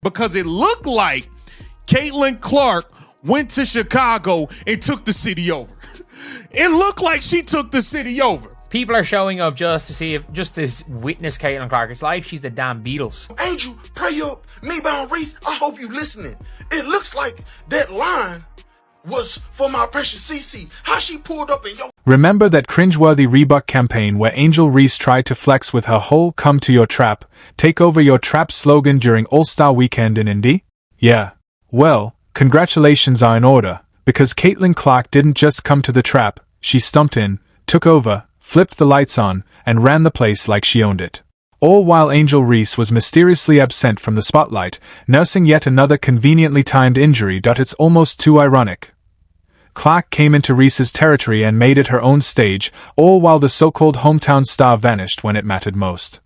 because it looked like Caitlin Clark went to Chicago and took the city over. It looked like she took the city over. People are showing up just to witness Caitlin Clark. It's like she's the damn Beatles. Angel, pray up. Me, Bound Reese, I hope you listening. It looks like that line was for my precious CC. How she pulled up in your... Remember that cringeworthy Reebok campaign where Angel Reese tried to flex with her whole "come to your trap, take over your trap" slogan during All-Star Weekend in Indy? Yeah. Well, congratulations are in order, because Caitlin Clark didn't just come to the trap, she stomped in, took over, flipped the lights on, and ran the place like she owned it. All while Angel Reese was mysteriously absent from the spotlight, nursing yet another conveniently timed injury. It's almost too ironic. Clark came into Reese's territory and made it her own stage, all while the so-called hometown star vanished when it mattered most.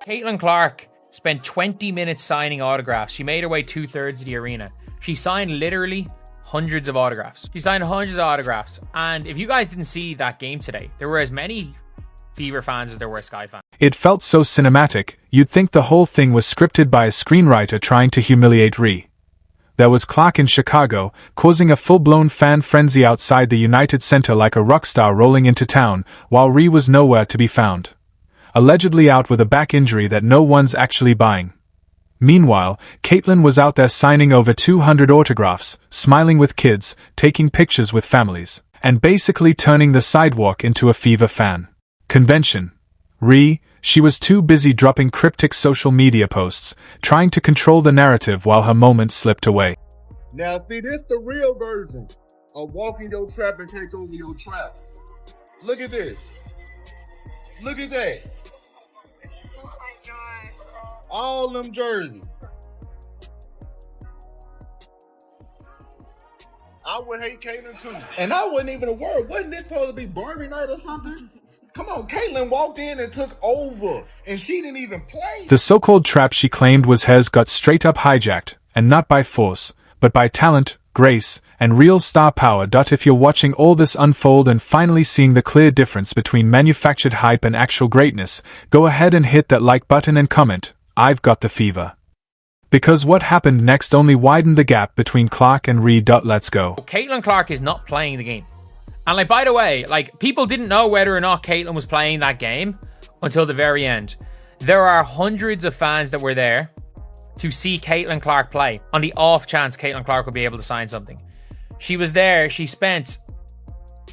Caitlin Clark spent 20 minutes signing autographs. She made her way 2/3 of the arena. She signed literally hundreds of autographs. She signed hundreds of autographs. And if you guys didn't see that game today, there were as many Fever fans as there were Sky fans. It felt so cinematic, you'd think the whole thing was scripted by a screenwriter trying to humiliate Ree. There was Clark in Chicago, causing a full-blown fan frenzy outside the United Center like a rock star rolling into town, while Ree was nowhere to be found. Allegedly out with a back injury that no one's actually buying. Meanwhile, Caitlin was out there signing over 200 autographs, smiling with kids, taking pictures with families, and basically turning the sidewalk into a Fever fan convention. Ree, she was too busy dropping cryptic social media posts, trying to control the narrative while her moment slipped away. Now see, this the real version of walking your trap and take over your trap. Look at this. Look at that. Oh my God. All them jerseys. I would hate Caitlin too. And I wasn't even aware. Wasn't this supposed to be Barbie night or something? Come on, Caitlin walked in and took over, and she didn't even play. The so-called trap she claimed was hers got straight up hijacked, and not by force, but by talent, grace, and real star power. If you're watching all this unfold and finally seeing the clear difference between manufactured hype and actual greatness, go ahead and hit that like button and comment, "I've got the fever." Because what happened next only widened the gap between Clark and Ree. Let's go. Caitlin Clark is not playing the game. And like, by the way, like, people didn't know whether or not Caitlin was playing that game until the very end. There are hundreds of fans that were there to see Caitlin Clark play on the off chance Caitlin Clark would be able to sign something. She was there. She spent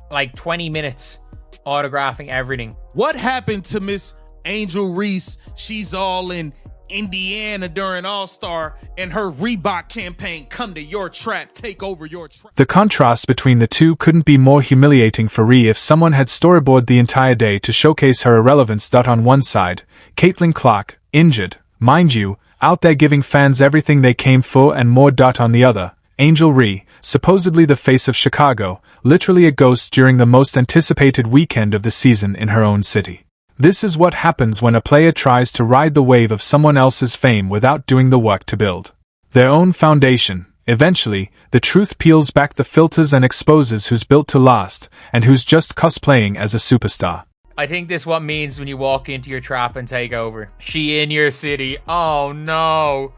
like 20 minutes autographing everything. What happened to Miss Angel Reese? She's all in Indiana during All-Star, and her Reebok campaign, "Come to your trap, take over your trap." The contrast between the two couldn't be more humiliating for Ree if someone had storyboarded the entire day to showcase her irrelevance. On one side, Caitlin Clark, injured, mind you, out there giving fans everything they came for and more. On the other, Angel Reese, supposedly the face of Chicago, literally a ghost during the most anticipated weekend of the season in her own city. This is what happens when a player tries to ride the wave of someone else's fame without doing the work to build their own foundation. Eventually, the truth peels back the filters and exposes who's built to last and who's just cosplaying as a superstar. I think this is what means when you walk into your trap and take over. She in your city. Oh no.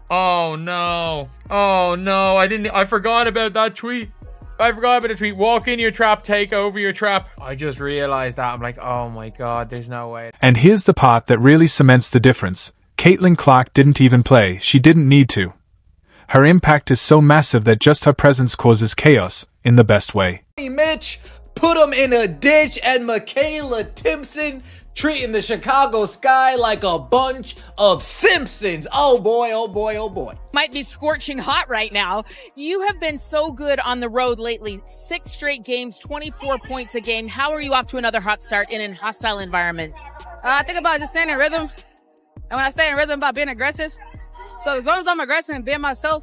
Oh no. Oh no. I forgot about that tweet. Walk in your trap, take over your trap. I just realized that. I'm like, oh my God, there's no way. And here's the part that really cements the difference. Caitlin Clark didn't even play. She didn't need to. Her impact is so massive that just her presence causes chaos, in the best way. Hey Mitch, put him in a ditch, and Michaela Timpson treating the Chicago Sky like a bunch of Simpsons. Oh boy, oh boy, oh boy. Might be scorching hot right now. You have been so good on the road lately. 6 straight games, 24 points a game. How are you off to another hot start in a hostile environment? I think about just staying in rhythm. And when I stay in rhythm, about being aggressive. So as long as I'm aggressive and being myself,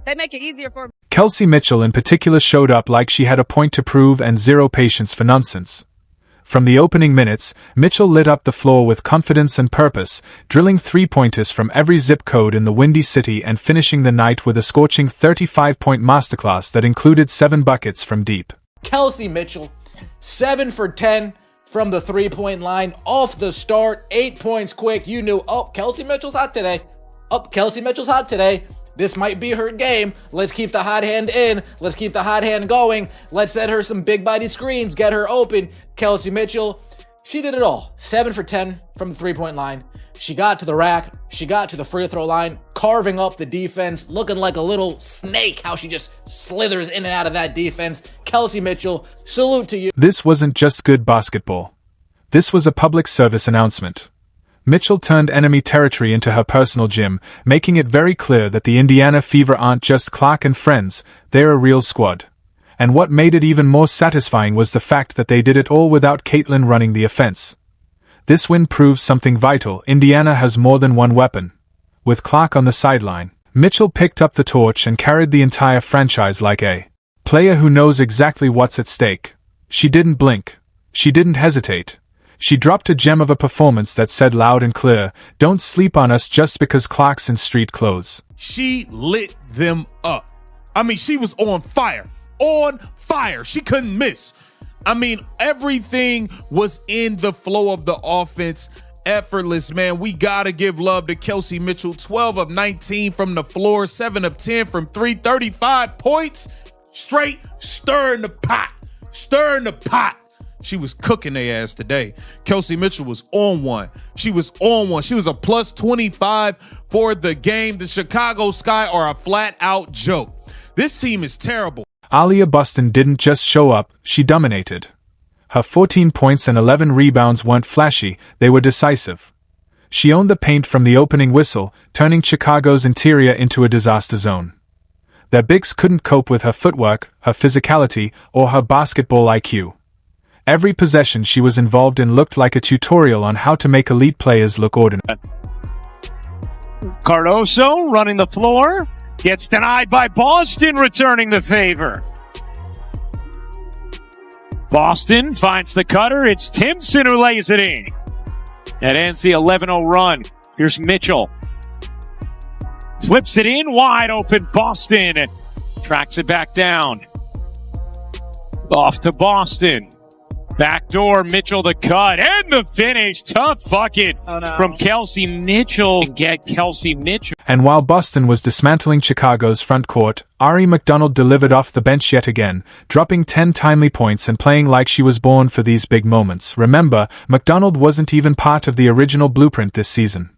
they make it easier for me. Kelsey Mitchell in particular showed up like she had a point to prove and zero patience for nonsense. From the opening minutes, Mitchell lit up the floor with confidence and purpose, drilling three-pointers from every zip code in the Windy City and finishing the night with a scorching 35-point masterclass that included 7 buckets from deep. Caitli Mitchell, 7 for 10 from the three-point line, off the start, 8 points quick. You knew, oh, Caitli Mitchell's hot today. Oh, Caitli Mitchell's hot today. This might be her game. Let's keep the hot hand in. Let's keep the hot hand going. Let's set her some big body screens, get her open. Caitli Mitchell, she did it all. 7 for 10 from the three-point line. She got to the rack. She got to the free throw line, carving up the defense, looking like a little snake, how she just slithers in and out of that defense. Caitli Mitchell, salute to you. This wasn't just good basketball. This was a public service announcement. Mitchell turned enemy territory into her personal gym, making it very clear that the Indiana Fever aren't just Clark and friends, they're a real squad. And what made it even more satisfying was the fact that they did it all without Caitlin running the offense. This win proves something vital. Indiana has more than one weapon. With Clark on the sideline, Mitchell picked up the torch and carried the entire franchise like a player who knows exactly what's at stake. She didn't blink. She didn't hesitate. She dropped a gem of a performance that said loud and clear, "Don't sleep on us just because Clark's in street clothes." She lit them up. I mean, she was on fire. On fire. She couldn't miss. I mean, everything was in the flow of the offense. Effortless, man. We got to give love to Caitli Mitchell. 12 of 19 from the floor, 7 of 10 from 3, 35 points. Straight stirring the pot. Stirring the pot. She was cooking their ass today. Caitli Mitchell was on one. She was on one. She was a plus 25 for the game. The Chicago Sky are a flat-out joke. This team is terrible. Aaliyah Boston didn't just show up, she dominated. Her 14 points and 11 rebounds weren't flashy, they were decisive. She owned the paint from the opening whistle, turning Chicago's interior into a disaster zone. Their bigs couldn't cope with her footwork, her physicality, or her basketball IQ. Every possession she was involved in looked like a tutorial on how to make elite players look ordinary. Cardoso running the floor. Gets denied by Boston, returning the favor. Boston finds the cutter. It's Timpson who lays it in. That ends the 11-0 run. Here's Mitchell. Slips it in, wide open Boston. And tracks it back down. Off to Boston. Backdoor, Mitchell the cut, and the finish. Tough bucket from Caitli Mitchell. Get Caitli Mitchell. And while Boston was dismantling Chicago's front court, Ari McDonald delivered off the bench yet again, dropping 10 timely points and playing like she was born for these big moments. Remember, McDonald wasn't even part of the original blueprint this season.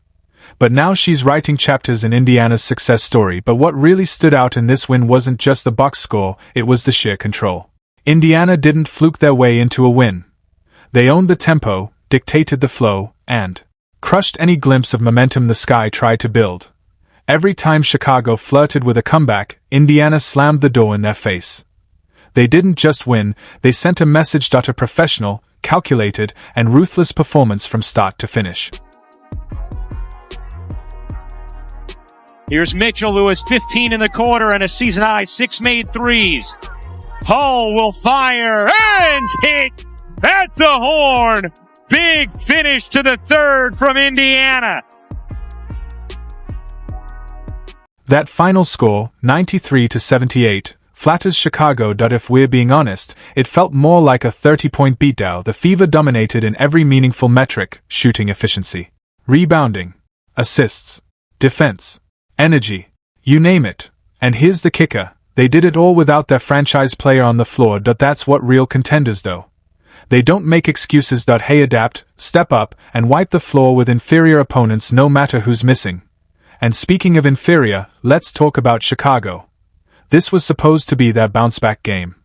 But now she's writing chapters in Indiana's success story. But what really stood out in this win wasn't just the box score, it was the sheer control. Indiana didn't fluke their way into a win. They owned the tempo, dictated the flow, and crushed any glimpse of momentum the Sky tried to build. Every time Chicago flirted with a comeback, Indiana slammed the door in their face. They didn't just win, they sent a message: a professional, calculated, and ruthless performance from start to finish. Here's Mitchell, who has 15 in the quarter and a season-high 6 made threes. Hull will fire and hit at the horn. Big finish to the third from Indiana. That final score, 93-78, flatters Chicago. If we're being honest, it felt more like a 30-point beatdown. The Fever dominated in every meaningful metric: shooting efficiency, rebounding, assists, defense, energy, you name it. And here's the kicker. They did it all without their franchise player on the floor. That's what real contenders do. They don't make excuses. Hey, adapt, step up, and wipe the floor with inferior opponents no matter who's missing. And speaking of inferior, let's talk about Chicago. This was supposed to be their bounce-back game.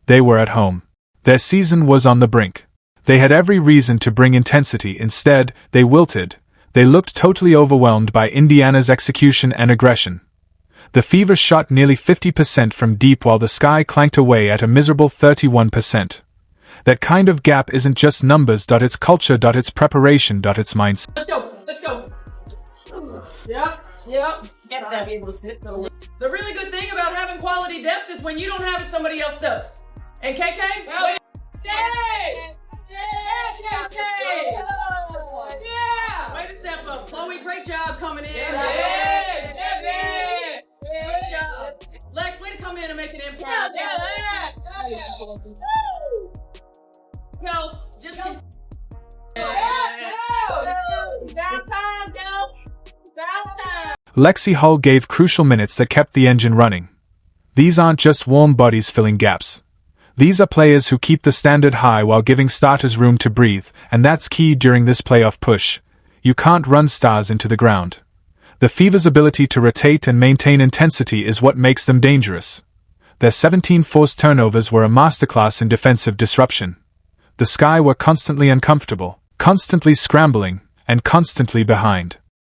They were at home. Their season was on the brink. They had every reason to bring intensity. Instead, they wilted. They looked totally overwhelmed by Indiana's execution and aggression. The Fever shot nearly 50% from deep while the Sky clanked away at a miserable 31%. That kind of gap isn't just numbers. It's culture. It's preparation. It's mindset. Let's go. Yep. The really good thing about having quality depth is when you don't have it, somebody else does. And KK? Yay! Yeah! Way to step up. Chloe, great job coming in. Great job. Lex, way to come in and make an impact. Kels, just Lexi Hull gave crucial minutes that kept the engine running. These aren't just warm bodies filling gaps. These are players who keep the standard high while giving starters room to breathe, and that's key during this playoff push. You can't run stars into the ground. The Fever's ability to rotate and maintain intensity is what makes them dangerous. Their 17 forced turnovers were a masterclass in defensive disruption. The Sky were constantly uncomfortable, constantly scrambling, and constantly behind.